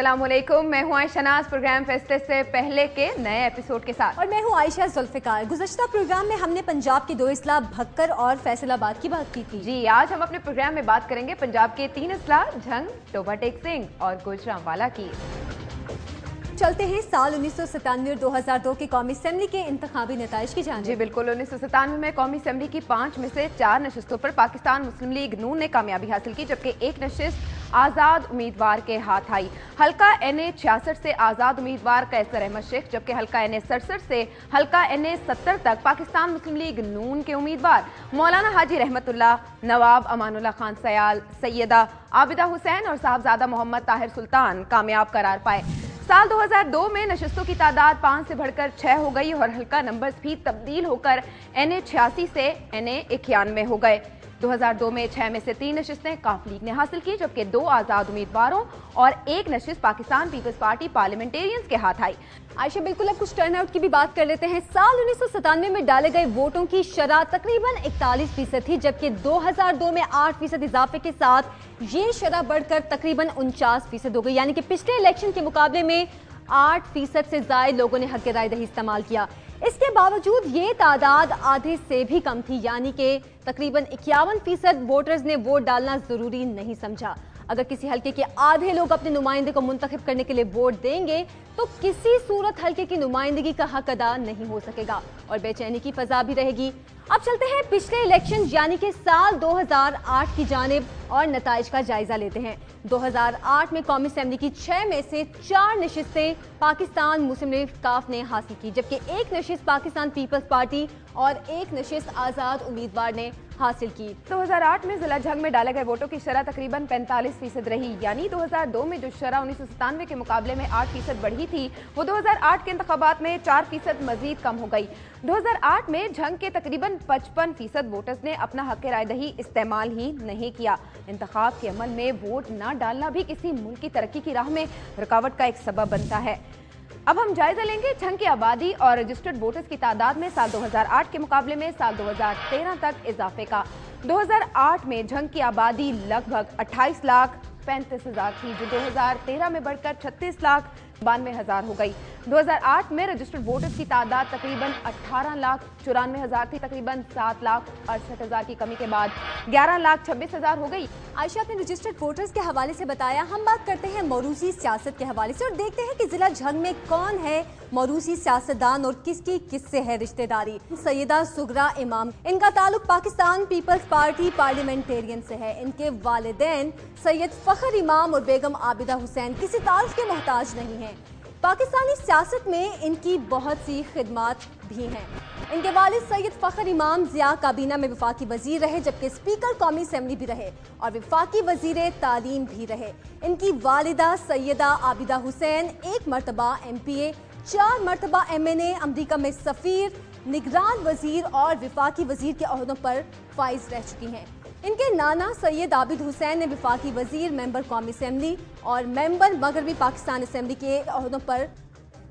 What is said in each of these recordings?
अस्सलाम वालेकुम, मैं हूँ आयशा नाज। प्रोग्राम फैसले से पहले के नए एपिसोड के साथ और मैं हूँ आयशा जुल्फिकार। गुज़श्ता प्रोग्राम में हमने पंजाब के 2 अजला भक्कर और फैसलाबाद की बात की थी। जी, आज हम अपने प्रोग्राम में बात करेंगे पंजाब के 3 अजला झंग, टोबा टेक सिंह और गुजरांवाला की। चलते हैं साल 1997 और 2002 के कौमी असेंबली के इंतखाबी नताइज की जानिब। जी बिल्कुल, 1997 में कौमी असेंबली की 5 में से 4 नशिस्तों पर पाकिस्तान मुस्लिम लीग नून ने कामयाबी हासिल की, जबकि एक नशिस्त आज़ाद उम्मीदवार के हाथ आई। हल्का NA 66 से आज़ाद उम्मीदवार कैसर अहमद शेख, जबकि हल्का NA 67 से हल्का NA 70 तक पाकिस्तान मुस्लिम लीग नून के उम्मीदवार मौलाना हाजी रहमतुल्लाह, नवाब अमानुल्लाह खान सयाल, सैयदा आबिदा हुसैन और साहबजादा मोहम्मद ताहिर सुल्तान कामयाब करार पाए। साल 2002 में नशिस्तों की तादाद 5 से बढ़कर 6 हो गई और हल्का नंबर्स भी तब्दील होकर NA 86 से NA 91 हो गए। 2002 में 6 में से 3 नशिस्तें काफ लीग ने हासिल की, जबकि 2 आज़ाद उम्मीदवारों और 1 नशिस्त पाकिस्तान पीपल्स पार्टी पार्लियामेंटेरियंस के हाथ आई। आयशा बिल्कुल, अब कुछ टर्न आउट की भी बात कर लेते हैं। साल 1997 में डाले गए वोटों की शरह तकरीबन 41% थी, जबकि 2002 में 8% इजाफे के साथ ये शरह बढ़कर तकरीबन 49% हो गई। यानी कि पिछले इलेक्शन के मुकाबले में 8% से ज्यादा लोगों ने हक राय दही इस्तेमाल किया। इसके बावजूद ये तादाद आधे से भी कम थी, यानी कि तकरीबन 51% वोटर्स ने वोट डालना जरूरी नहीं समझा। अगर किसी हल्के के आधे लोग अपने नुमाइंदे को मुंतखब करने के लिए वोट देंगे तो किसी सूरत हल्के की नुमाइंदगी का हक अदा नहीं हो सकेगा और बेचैनी की फजा भी रहेगी। अब चलते हैं पिछले इलेक्शन यानी कि साल 2008 की जानिब और नताइज का जायजा लेते हैं। 2008 में कौमी असेंबली की 6 में से 4 नशिस्तें पाकिस्तान मुस्लिम लीग काफ ने हासिल की, जबकि 1 नशिस्त पाकिस्तान पीपल्स पार्टी और 1 नशिस्त आज़ाद उम्मीदवार ने हासिल की। 2008 में जिला झंग में डाले गए वोटों की शरह तकरीबन 45% रही, यानी 2002 में जो शरह 1997 के मुकाबले में 8% बढ़ी थी, वो 2008 के इंतखाबात में 4% मजीद कम हो गई। 2008 में झंग के तकरीबन 55% वोटर्स ने अपना हक राय दही इस्तेमाल ही नहीं किया। इंतखाब के अमल में वोट न डालना भी किसी मुल्क की तरक्की की राह में रुकावट का एक सबब बनता है। अब हम जायजा लेंगे झंग की आबादी और रजिस्टर्ड वोटर्स की तादाद में साल 2008 के मुकाबले में साल 2013 तक इजाफे का। 2008 में झंग की आबादी लगभग 28,35,000 थी, जो 2013 में बढ़कर 36,92,000 हो गई। 2008 में रजिस्टर्ड वोटर्स की तादाद तकरीबन 18,94,000 थी, तकरीबन 7,68,000 की कमी के बाद 11,26,000 हो गई। आयशा ने रजिस्टर्ड वोटर्स के हवाले से बताया। हम बात करते हैं मौरूसी सियासत के हवाले से और देखते हैं कि जिला झंग में कौन है मौरूसी सियासतदान और किसकी किससे है रिश्तेदारी। सैयदा सुगरा इमाम, इनका ताल्लुक पाकिस्तान पीपल्स पार्टी पार्लियामेंटेरियन से है। इनके वालिदैन सैयद फखर इमाम और बेगम आबिदा हुसैन किसी तारुफ के मोहताज नहीं है। पाकिस्तानी सियासत में इनकी बहुत सी खिदमात भी हैं। इनके वालिद सैयद फखर इमाम ज़िया काबीना में वफाकी वजीर रहे, जबकि स्पीकर कौमी असेंबली भी रहे और वफाकी वजीर तालीम भी रहे। इनकी वालिदा सैयदा आबिदा हुसैन 1 मरतबा MPA, 4 मरतबा MNA, अमरीका में सफ़ीर, निगरान वजीर और वफाकी वजीर के ओहदों पर फाइज रह चुकी हैं। इनके नाना सैयद आबिद हुसैन ने वफाकी वजीर, मेंबर कौमी असेंबली और मेंबर मगरबी पाकिस्तान असेंबली के ओहदों पर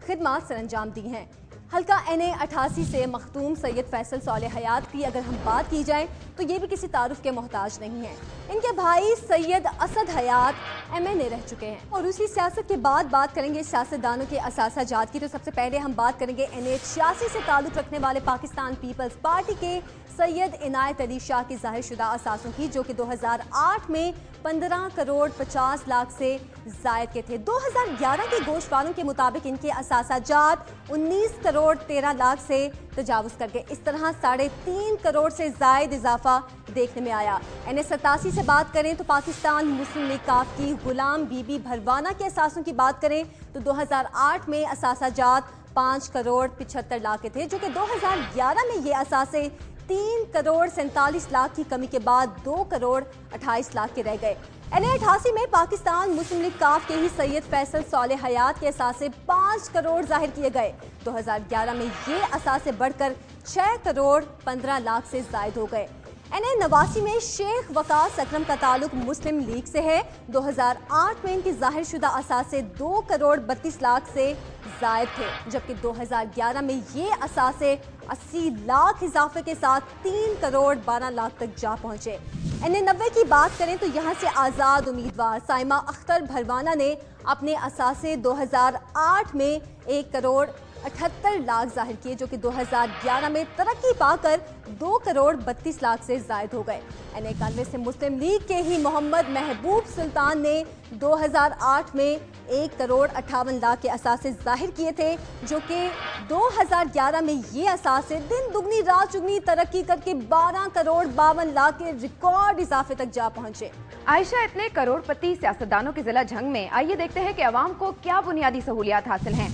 खिदमात सरअंजाम दी हैं। हल्का NA 88 से मखदूम सैयद फैसल सौले हयात की अगर हम बात की जाए तो ये भी किसी तारुफ के मोहताज नहीं है। इनके भाई सैयद असद हयात MNA रह चुके हैं। और उसी सियासत के बाद बात करेंगे सियासतदानों के असासाजात की। तो सबसे पहले हम बात करेंगे NA 86 से ताल्लुक़ रखने वाले पाकिस्तान पीपल्स पार्टी के सैयद इनायत अली शाह की ज़ाहिर शुदा असासों की, जो कि 2008 में 15 करोड़ 50 लाख से जायद के थे। 2011 के गोशवारों के मुताबिक इनके असासाजात 19 करोड़ 13 लाख से तजावुज़ कर गए। इस तरह 3.5 करोड़ से जायद इजाफा देखने में आया। NA 87 से बात करें तो पाकिस्तान मुस्लिम लीग काफ की गुलाम बीबी भरवाना के असासों की बात करें तो 2008 में असासाजात 5 करोड़ 75 लाख के थे, जो कि 2011 में ये असासे 3 करोड़ 47 लाख की कमी के बाद 2 करोड़ 28 लाख के रह गए। NA 88 में पाकिस्तान मुस्लिम लीग काफ के ही सैयद फैसल सौले हयात के असासे 5 करोड़ जाहिर किए गए। 2011 में ये असासे बढ़कर 6 करोड़ 15 लाख से जायद हो गए। NA 89 में शेख वकास अकरम का ताल्लुक मुस्लिम लीग से है। 2008 में इनकी जाहिर शुदा असासे 2 करोड़ 32 लाख से जायद थे, जबकि 2011 में ये असासे 80 लाख इजाफे के साथ 3 करोड़ 12 लाख तक जा पहुंचे। NA 90 की बात करें तो यहाँ से आज़ाद उम्मीदवार साइमा अख्तर भरवाना ने अपने असासे 2008 में 1,78,00,000 जाहिर किए, जो कि 2011 में तरक्की पाकर 2,32,00,000 से जायद हो गए। N91 से मुस्लिम लीग के ही मोहम्मद महबूब सुल्तान ने 2008 में 1,58,00,000 के असासे जाहिर किए थे, जो कि 2011 में ये असासे दिन दुगनी रात चुगनी तरक्की करके 12,52,00,000 के रिकॉर्ड इजाफे तक जा पहुंचे। आयशा, इतने करोड़पति सियासतदानों के जिला झंग में आइए देखते हैं कि अवाम को क्या बुनियादी सहूलियात हासिल हैं।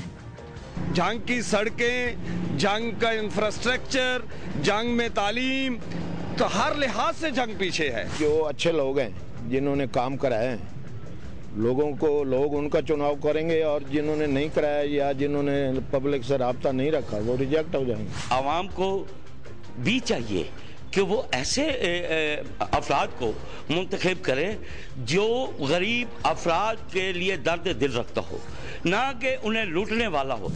झंग की सड़कें, झंग का इंफ्रास्ट्रक्चर, झंग में तालीम, तो हर लिहाज से झंग पीछे है। जो अच्छे लोग हैं जिन्होंने काम कराए हैं, लोग उनका चुनाव करेंगे, और जिन्होंने नहीं कराया या जिन्होंने पब्लिक से राब्ता नहीं रखा वो रिजेक्ट हो जाएंगे। आवाम को भी चाहिए कि वो ऐसे अफराद को मुंतखब करे जो गरीब अफराद के लिए दर्द दिल रखता हो, ना कि उन्हें लूटने वाला हो।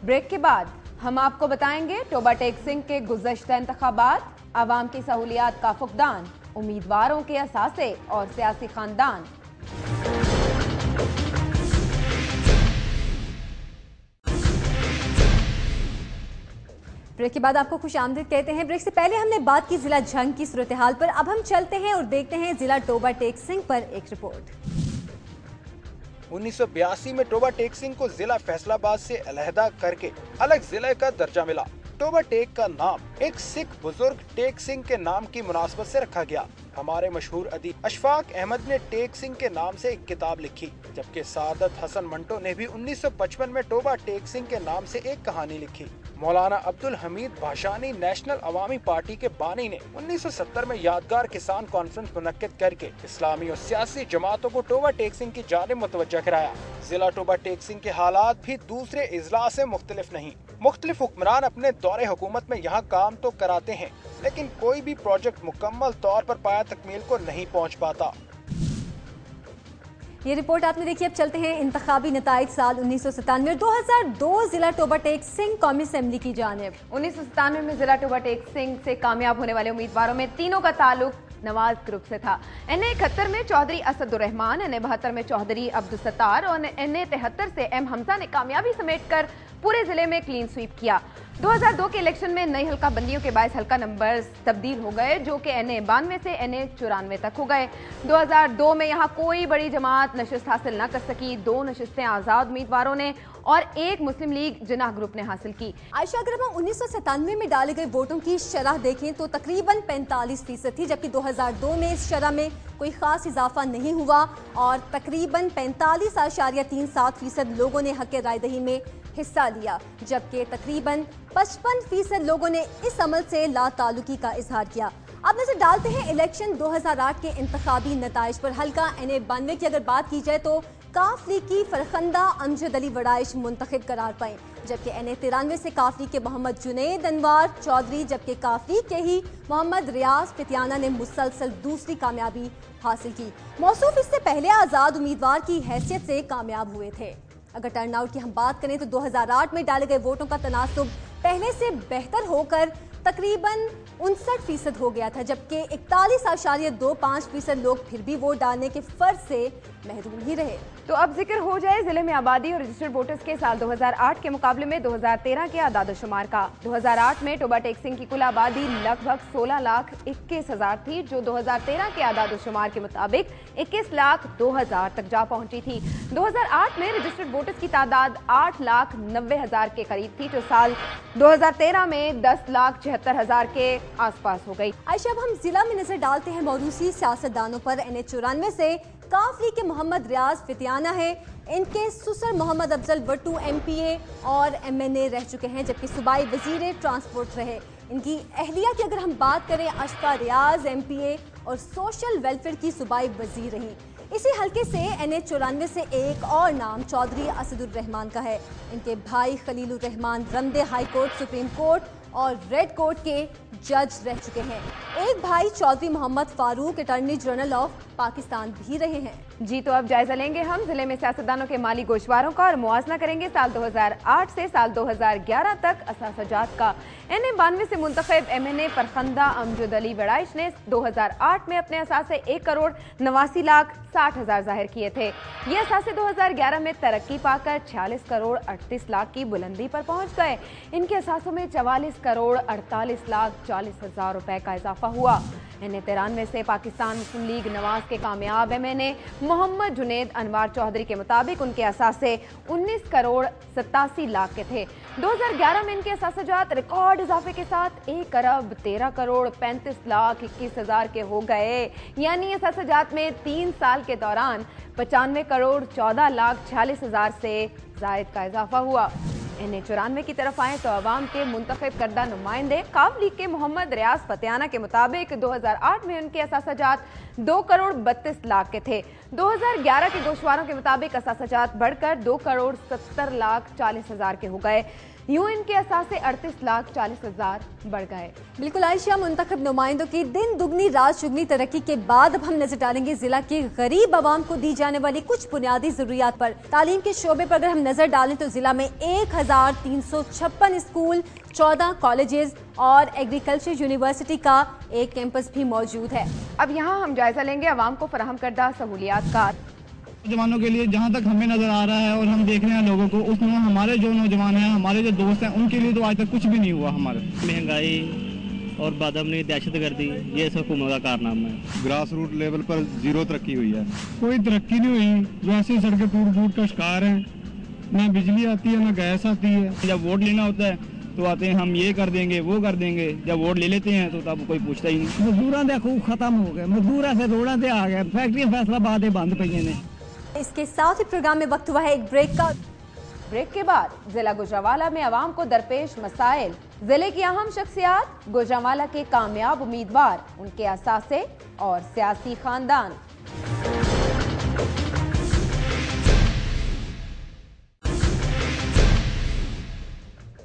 ब्रेक के बाद हम आपको बताएंगे टोबा टेक सिंह के गुज़श्ता इंतखाबात, आवाम की सहूलियात का फुकदान, उम्मीदवारों के असासे और सियासी खानदान। ब्रेक के बाद आपको खुश आमदीद कहते हैं। ब्रेक से पहले हमने बात की जिला झंग की सूरत हाल पर, अब हम चलते हैं और देखते हैं जिला टोबा टेक सिंह पर एक रिपोर्ट। 1982 में टोबा टेक सिंह को जिला फैसलाबाद से अलहदा करके अलग जिले का दर्जा मिला। टोबा टेक का नाम एक सिख बुजुर्ग टेक सिंह के नाम की मुनासबत से रखा गया। हमारे मशहूर अदीब अशफाक अहमद ने टेक सिंह के नाम से एक किताब लिखी, जबकि सादत हसन मंटो ने भी 1955 में टोबा टेक सिंह के नाम से एक कहानी लिखी। मौलाना अब्दुल हमीद भाषानी नेशनल अवामी पार्टी के बानी ने 1970 में यादगार किसान कॉन्फ्रेंस मुनक्किद करके इस्लामी और सियासी जमातों को टोबा टेक सिंह की जानिब मुतवज्जा कराया। जिला टोबा टेक सिंह के हालात भी दूसरे इजलास से मुख्तलिफ नहीं। मुख्तलिफ हुक्मरान अपने दौरे हुकूमत में यहाँ काम तो कराते हैं, लेकिन कोई भी प्रोजेक्ट मुकम्मल तौर पर पाया तकमील को नहीं पहुँच पाता। ये रिपोर्ट आपने देखी। अब चलते हैं इंतखाबी नताइज साल 1997 और 2002 जिला टोबा टेक सिंह कौमी असेंबली की जानिब। 1997 में जिला टोबा टेक सिंह से कामयाब होने वाले उम्मीदवारों में तीनों का ताल्लुक नवाज ग्रुप से था। NA71 में चौधरी असदुर्रहमान, NA72 में चौधरी अब्दुल सत्तार और NA73 से M हमजा ने कामयाबी समेटकर पूरे जिले में क्लीन स्वीप किया। 2002 के इलेक्शन में नई हल्का बंदियों के बायस हल्का नंबर तब्दील हो गए, जो कि NA92 से NA94 तक हो गए। 2002 में यहाँ कोई बड़ी जमात नशिस्त हासिल न कर सकी। 2 नशिस्तें आज़ाद उम्मीदवारों ने और 1 मुस्लिम लीग जिनाह ग्रुप ने हासिल की। आयशा, अगर हम 1997 में डाले गए वोटों की शरह देखें तो तकरीबन 45% थी, जबकि 2002 में इस शरह में कोई खास इजाफा नहीं हुआ और तकरीबन 45.37% लोगों ने हक रायदही में हिस्सा लिया, जबकि तकरीबन 55% लोगों ने इस अमल से लाताल्लुकी का इजहार किया। अब नजर डालते हैं इलेक्शन 2008 के इंतखाबी नताइज पर। हल्का NA92 की अगर बात की जाए तो काफ लीग की फरखंदा अमजद अली वड़ाइश मुंतखब करार पाए, जबकि NA93 से काफ लीग के मोहम्मद जुनैद अनवार चौधरी, जबकि काफ लीग के ही मोहम्मद रियाज फितियाना ने मुसलसल दूसरी कामयाबी हासिल की। मौसूफ इससे पहले आज़ाद उम्मीदवार की हैसियत से कामयाब हुए थे। अगर टर्नआउट की हम बात करें तो 2008 में डाले गए वोटों का तनासुब पहले से बेहतर होकर तकरीबन 59% हो गया था, जबकि 41.25% लोग फिर भी वोट डालने के फर्ज से महरूम ही रहे। तो अब जिक्र हो जाए जिले में आबादी और रजिस्टर्ड वोटर्स के साल 2008 के मुकाबले में 2013 के आदादोशुमार का। 2008 में टोबा टेक सिंह की कुल आबादी लगभग 16,21,000 थी, जो 2013 के आदादोशुमार के मुताबिक 21,02,000 तक जा पहुंची थी। 2008 में रजिस्टर्ड वोटर्स की तादाद 8,90,000 के करीब थी, जो साल 2013 में 10,74,000 के आसपास हो गई। आयशा, अब हम जिला में नजर डालते हैं मौरूसी सियासतदानों पर। NA94 से काफ लीग के मोहम्मद रियाज फितियाना है, इनके ससुर मोहम्मद अफजल वट्टू MPA और MNA रह चुके हैं, जबकि सूबाई वजीर ट्रांसपोर्ट रहे। इनकी अहलिया की अगर हम बात करें, अशफा रियाज MPA और सोशल वेलफेयर की सूबाई वजीर रही। इसी हल्के से NA94 से एक और नाम चौधरी असदुर्रहमान का है। इनके भाई Khalilur Rahman Ramday high court, supreme court और रेड कोर्ट के जज रह चुके हैं। एक भाई Chaudhry Mohammad Farooq attorney general of Pakistan भी रहे हैं। जी तो अब जायजा लेंगे हम जिले में सियासतदानों के माली गोशवारों का और मुआवजा करेंगे साल 2008 से साल 2011 तक असासजात का। NM92 से मुंतखब MNA परखंदा अमजद अली बड़ाइश ने 2008 में अपने असासे 1,89,60,000 जाहिर किए थे। ये असासे 2011 में तरक्की पाकर 46,38,00,000 की बुलंदी पर पहुंच गए। इनके असासों में 44,48,40,40,000 रुपए का इजाफा हुआ। NA93 से पाकिस्तान मुस्लिम लीग नवाज के कामयाब MNA मोहम्मद जुनेद अनवार चौधरी के मुताबिक उनके असासे 19,87,00,000 के थे। 2011 में इनके असासजात रिकॉर्ड इजाफे के साथ 1,13,35,21,000 के हो गए। यानी असासजात में 3 साल के दौरान 95,14,46,000 से जायद का इजाफा हुआ। NA94 की तरफ आए तो अवाम के मुंतखब करदा नुमाइंदे काफ लीग के मोहम्मद रियाज फतेहाना के मुताबिक 2008 में उनके असासजात 2,32,00,000 के थे। 2011 के गोशवारों के मुताबिक असासजात बढ़कर 2,70,40,000 के हो गए। यूं इनके असासे 38,40,000 बढ़ गए। बिल्कुल आयशा, मुंतखब नुमाइंदों की दिन दुगनी रात चुगनी तरक्की के बाद अब हम नजर डालेंगे जिला के गरीब आवाम को दी जाने वाली कुछ बुनियादी जरूरियात पर। तालीम के शोबे पर अगर हम नजर डालें तो जिला में 1,356 स्कूल, 14 कॉलेजेस और एग्रीकल्चर यूनिवर्सिटी का एक कैंपस भी मौजूद है। अब यहाँ हम जायजा लेंगे अवाम को फराहम करदा सहूलियात का। नौजवानों के लिए जहाँ तक हमें नजर आ रहा है और हम देख रहे हैं लोगों को, उसमें हमारे जो नौजवान हैं, हमारे जो दोस्त हैं, उनके लिए तो आज तक कुछ भी नहीं हुआ। हमारे महंगाई और बादमनी दहशतगर्दी ये सब हुकूमत का कारनामा है। ग्रास रूट लेवल पर जीरो तरक्की हुई है, कोई तरक्की नहीं हुई। वैसे सड़कें टूट फूट का शिकार हैं, ना बिजली आती है ना गैस आती है। जब वोट लेना होता है तो आते हैं हम ये कर देंगे वो कर देंगे, जब वोट ले लेते हैं तो तब कोई पूछता ही नहीं। मजदूरों के खूब खत्म हो गए, मजदूर ऐसे रोडों से आ गए, फैक्ट्रियां फैसलाबाद बंद पई ने। इसके साथ ही प्रोग्राम में वक्त हुआ है एक ब्रेक का। ब्रेक के बाद जिला गुजरांवाला में आवाम को दरपेश मसाइल, जिले की अहम शख्सियात, गुजरांवाला के कामयाब उम्मीदवार, उनके असासे और सियासी खानदान।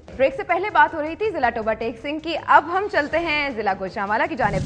ब्रेक से पहले बात हो रही थी जिला टोबा टेक सिंह की। अब हम चलते हैं जिला गुजरांवाला की जानिब।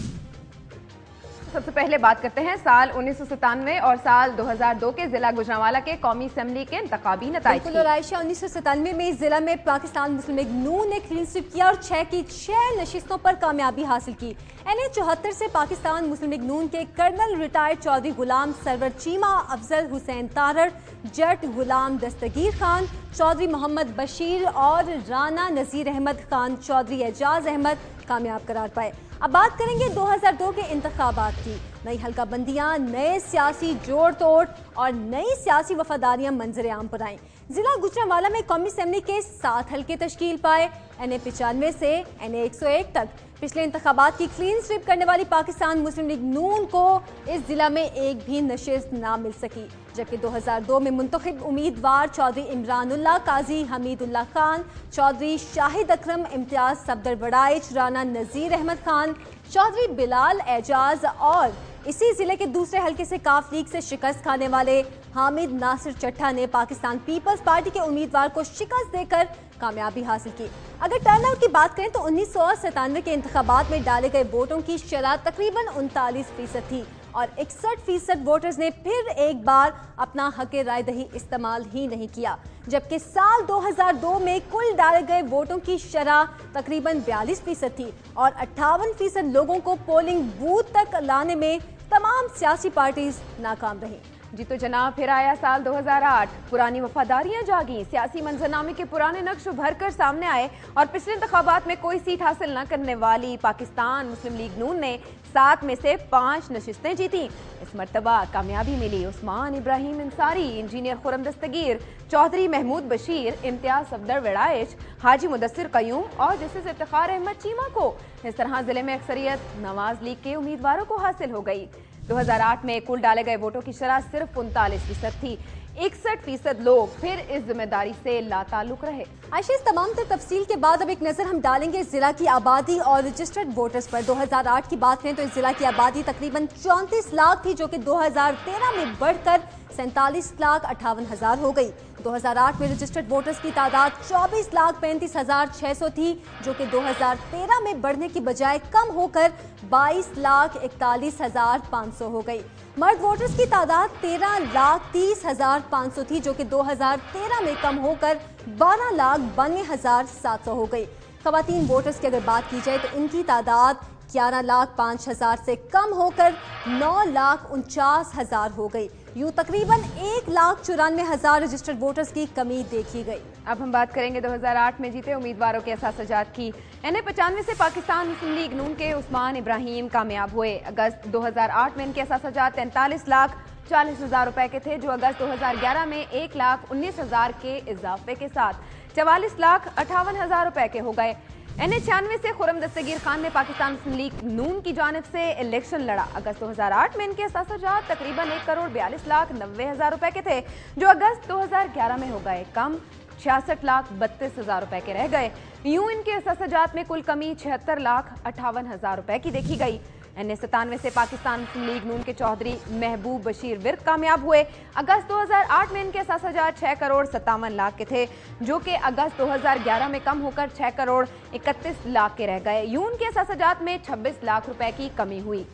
सबसे पहले बात करते हैं साल 1997 और साल 2002 के जिला गुजरांवाला के कौमी असेंबली के इंतखाबी नताइज की। 1997 में जिला में पाकिस्तान मुस्लिम लीग नून ने क्लीन स्वीप किया और 6 की 6 नशिस्तों पर कामयाबी हासिल की। NA74 से पाकिस्तान मुस्लिम लीग नून के कर्नल रिटायर्ड चौधरी गुलाम सरवर चीमा, अफजल हुसैन तारड़, जट गुलाम दस्तगीर खान, चौधरी मोहम्मद बशीर और राना नजीर अहमद खान चौधरी एजाज अहमद कामयाब करार पाए। अब बात करेंगे 2002 के इंतखाबात की। नई हल्का बंदियां, नए सियासी जोड़ तोड़ और नई सियासी वफादारियां मंजर आम पर आईं। जिला गुजरांवाला में कौमी असेंबली के 7 हल्के तश्कील पाए। NA95 से NA101 तक पिछले इंतखाबात की क्लीन स्वीप करने वाली पाकिस्तान मुस्लिम लीग नून को इस जिला में एक भी नशिस्त ना मिल सकी, जबकि 2002 में मुंतखब उम्मीदवार चौधरी इमरानुल्लाह काजी, हमीदुल्लाह खान, चौधरी शाहिद अकरम, इम्तियाज सफदर बड़ाइच, राना नजीर अहमद खान, चौधरी बिलाल एजाज और इसी जिले के दूसरे हल्के से काफ लीग से शिकस्त खाने वाले हामिद नासिर चट्टा ने पाकिस्तान पीपल्स पार्टी के उम्मीदवार को शिकस्त देकर कामयाबी हासिल की। अगर टर्नआउट की बात करें तो 1997 के इंतखाबात में डाले गए वोटों की शरह तकरीबन 39% थी और 61% वोटर्स ने फिर एक बार अपना हक राय दही इस्तेमाल ही नहीं किया, जबकि साल 2002 में कुल डाले गए वोटों की शरह तकरीबन 42% थी और 58% लोगों को पोलिंग बूथ तक लाने में तमाम सियासी पार्टीज नाकाम रही। जी तो जनाब फिर आया साल 2008, पुरानी वफादारियां जागी, सियासी मंजरनामे के पुराने नक्श उभर कर सामने आए और पिछले इंतखाबात में कोई सीट हासिल न करने वाली पाकिस्तान मुस्लिम लीग नून ने 7 में से 5 नशिस्तें जीती। इस मरतबा कामयाबी मिली उस्मान इब्राहिम अंसारी, इंजीनियर खुरम दस्तगीर, चौधरी महमूद बशीर, इम्तियाज सफदर वेड़ाइच, हाजी मुदस्सिर कयूम और जस्टिस इफ्तिखार अहमद चीमा को। इस तरह जिले में अक्सरियत नवाज लीग के उम्मीदवारों को हासिल हो गई। 2008 में कुल डाले गए वोटों की शरह सिर्फ 39% थी। 61% लोग फिर इस जिम्मेदारी से लाताल्लुक रहे। आयशा, इस तमाम तफसील के बाद अब एक नजर हम डालेंगे जिला की आबादी और रजिस्टर्ड वोटर्स पर। 2008 की बात करें तो इस जिला की आबादी तकरीबन 34 लाख थी, जो कि 2013 में बढ़कर 47,58,000 हो गई। 2008 में रजिस्टर्ड वोटर्स की तादाद 24,35,600 थी, जो कि 2013 में बढ़ने की बजाय कम होकर 22,41,500 हो गई। मर्द वोटर्स की तादाद 13,30,500 थी, जो कि 2013 में कम होकर 12,92,700 हो गई। खवातीन वोटर्स की अगर बात की जाए तो इनकी तादाद 11,05,000 से कम होकर 9,49,000 हो गई। यूं तकरीबन 1,94,000 रजिस्टर्ड वोटर्स की कमी देखी गई। अब हम बात करेंगे 2008 में जीते उम्मीदवारों के असासजात की। NA-95 से पाकिस्तान मुस्लिम लीग नून के उस्मान इब्राहिम कामयाब हुए। अगस्त 2008 में इनके असासजात 43,40,000 रुपए के थे, जो अगस्त 2011 में 1,19,000 के इजाफे के साथ 44,58,000 रुपए के हो गए। NA-96 से खुरम दस्तगीर खान ने पाकिस्तान मुस्लिम लीग नून की जानिब से इलेक्शन लड़ा। अगस्त 2008 में इनके असासजात तकरीबन 1,42,90,000 रुपए के थे, जो अगस्त 2011 में हो गए कम 66,32,000 रुपए के रह गए। यूं इनके असासजात में कुल कमी 76,58,000 रुपए की देखी गई। NA-97 से पाकिस्तान मुस्लिम लीग नून के चौधरी महबूब बशीर विर्क कामयाब हुए। अगस्त 2008 में इनके असासजात 6,57,00,000 के थे, जो कि अगस्त 2011 में कम होकर 6,31,00,000 के रह गए। यूं इनके असासजात में 26 लाख रुपए की कमी हुई।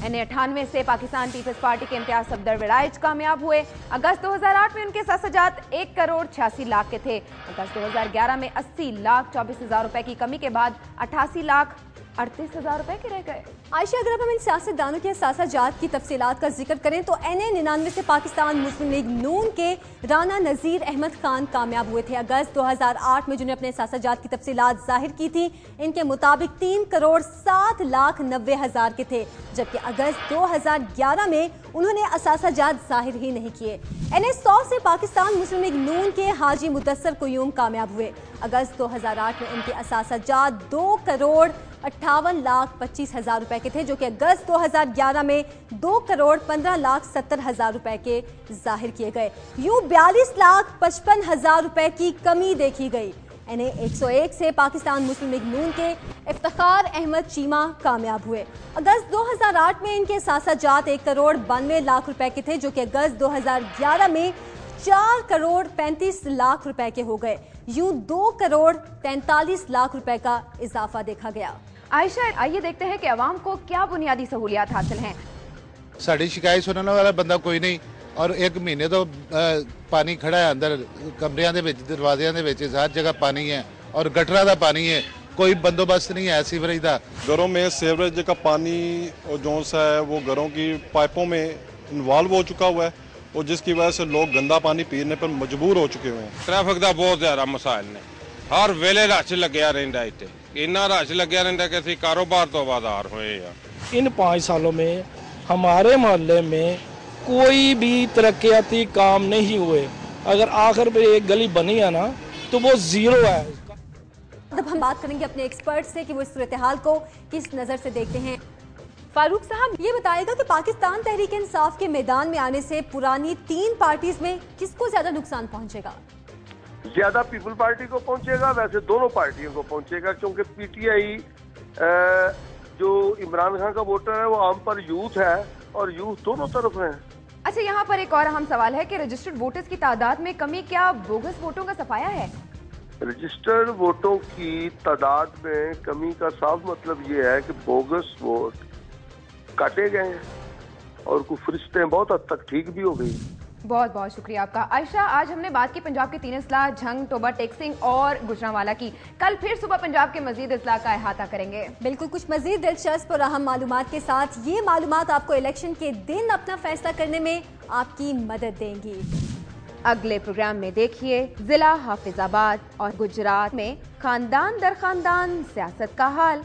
NA-98 से पाकिस्तान पीपल्स पार्टी के इम्तियाज सफदर विराइज कामयाब हुए। अगस्त 2008 में उनके असासजात 1,86,00,000 के थे। अगस्त 2011 में 80,24,000 रुपए की कमी के बाद 88,38,000 रुपए के रह गए। आयशा, अगर अब हम इन सियासतदानों के असासजात की तफसीलात का जिक्र करें तो NA-99 से पाकिस्तान मुस्लिम लीग नून के राना नज़ीर अहमद खान कामयाब हुए थे। अगस्त 2008 में जिन्हें अपने असासजात की तफसीलात जाहिर की थी, इनके मुताबिक 3,07,90,000 के थे, जबकि अगस्त 2011 में उन्होंने असासजात जाहिर ही नहीं किए। NA-100 से पाकिस्तान मुस्लिम लीग नून के हाजी मुदस्सर कुयूम कामयाब हुए। अगस्त 2008 में इनके असासजात 2,58,25,000 रुपए के थे, जो कि अगस्त 2011 में 2,15,70,000 रुपए के जाहिर किए गए। यूं 42,55,000 रुपए की कमी देखी गई। NA-101 से पाकिस्तान मुस्लिम लीग नून के इफ्तिखार अहमद चीमा कामयाब हुए। अगस्त 2008 में इनके असासजात 1,92,00,000 रुपए के थे, जो कि अगस्त 2011 में 4,35,00,000 रुपए के हो गए। यूं 2,43,00,000 रुपए का इजाफा देखा गया। आयशा, आइए देखते हैं कि अवाम को क्या बुनियादी सहूलियात हासिल हैं। साड़ी शिकायत सुनने वाला बंदा कोई नहीं, और एक महीने तो पानी खड़ा है अंदर कमरियां दे विच, दरवाजियां दे विच हर जगह पानी है, और गटरा दा पानी है, कोई बंदोबस्त नहीं है सीवरेज का। घरों में सीवरेज का पानी और जो सा है वो घरों की पाइपों में इन्वॉल्व हो चुका हुआ है, और जिसकी वजह से लोग गंदा पानी पीने पर मजबूर हो चुके हुए हैं। ट्रैफिक का बहुत ज्यादा मसाइल ने, हर वेले रश लग्या रहिंदा इत्थे, इन्ना रश लग्या रहिंदा कि असीं कारोबार तो आबादार होए आ। इन 5 सालों में हमारे मोहल्ले में कोई भी तरक्याती काम नहीं हुए। अगर आखिर पे एक गली बनी है ना तो वो जीरो है। अब हम बात करेंगे अपने एक्सपर्ट से कि वो इस सूरत-ए-हाल को किस नज़र से देखते हैं। फारूक साहब, ये बताएगा कि पाकिस्तान तहरीक इंसाफ के मैदान में आने से पुरानी 3 पार्टीज में किसको ज्यादा नुकसान पहुंचेगा? ज्यादा पीपल पार्टी को पहुंचेगा, वैसे दोनों पार्टियों को पहुंचेगा, क्योंकि PTI जो इमरान खान का वोटर है वो आम पर यूथ है, और यूथ दोनों तरफ है। अच्छा, यहाँ पर एक और अहम सवाल है कि रजिस्टर्ड वोटर्स की तादाद में कमी क्या बोगस वोटों का सफाया है? रजिस्टर्ड वोटों की तादाद में कमी का साफ मतलब ये है कि बोगस वोट काटे गए हैं, और कुछ फरिश्तें बहुत हद तक ठीक भी हो गई। बहुत बहुत शुक्रिया आपका। आयशा, आज हमने बात की पंजाब के 3 अजला झंग, टोबा, टेकसिंग और गुजरांवाला की। कल फिर सुबह पंजाब के मजीद अजला का अहाता करेंगे। बिल्कुल, कुछ मजीद दिलचस्प और अहम मालूमात के साथ। ये मालूमात आपको इलेक्शन के दिन अपना फैसला करने में आपकी मदद देंगी। अगले प्रोग्राम में देखिए जिला हाफिजाबाद और गुजरात में खानदान दर खानदान सियासत का हाल।